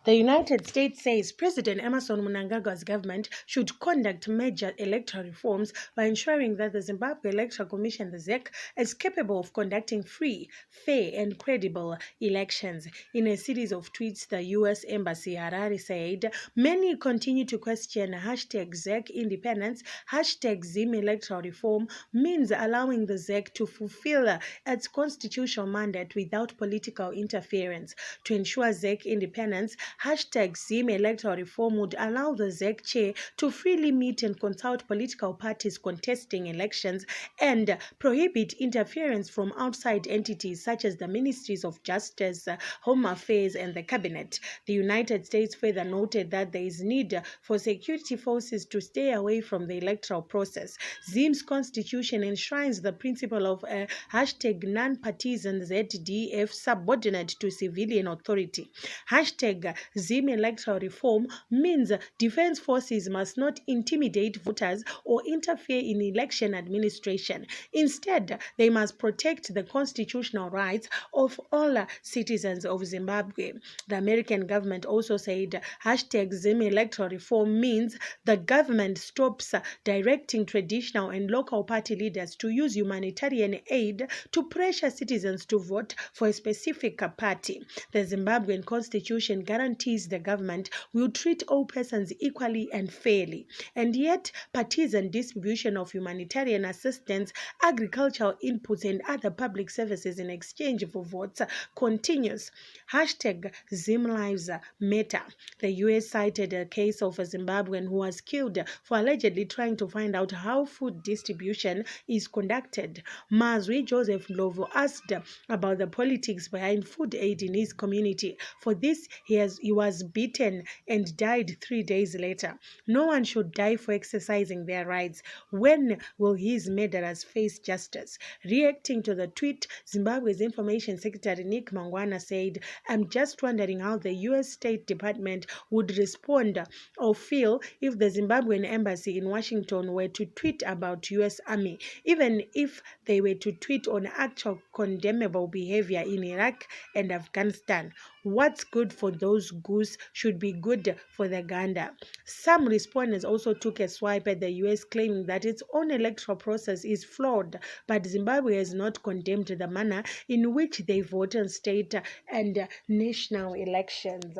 The United States says President Emerson Mnangagwa's government should conduct major electoral reforms by ensuring that the Zimbabwe Electoral Commission, the ZEC, is capable of conducting free, fair, and credible elections. In a series of tweets, the U.S. Embassy Harare said many continue to question hashtag ZEC independence. Hashtag Zim electoral reform means allowing the ZEC to fulfill its constitutional mandate without political interference. To ensure ZEC independence, hashtag Zim electoral reform would allow the ZEC chair to freely meet and consult political parties contesting elections and prohibit interference from outside entities such as the Ministries of Justice, Home Affairs, and the Cabinet. The United States further noted that there is need for security forces to stay away from the electoral process. Zim's constitution enshrines the principle of a hashtag non-partisan ZDF subordinate to civilian authority. Hashtag Zim electoral reform means defense forces must not intimidate voters or interfere in election administration. Instead, they must protect the constitutional rights of all citizens of Zimbabwe. The American government also said hashtag Zim electoral reform means the government stops directing traditional and local party leaders to use humanitarian aid to pressure citizens to vote for a specific party. The Zimbabwean constitution guarantees the government will treat all persons equally and fairly. And yet, partisan distribution of humanitarian assistance, agricultural inputs, and other public services in exchange for votes continues. Hashtag Zim Lives Matter. The U.S. cited a case of a Zimbabwean who was killed for allegedly trying to find out how food distribution is conducted. Mazwi Joseph Ndlovu asked about the politics behind food aid in his community. For this, he was beaten and died 3 days later. No one should die for exercising their rights. When will his murderers face justice? Reacting to the tweet, Zimbabwe's Information Secretary Nick Mangwana said, "I'm just wondering how the U.S. State Department would respond or feel if the Zimbabwean embassy in Washington were to tweet about U.S. Army, even if they were to tweet on actual condemnable behavior in Iraq and Afghanistan. What's good for those goose should be good for the gander." Some respondents also took a swipe at the U.S., claiming that its own electoral process is flawed, but Zimbabwe has not condemned the manner in which they vote on state and national elections.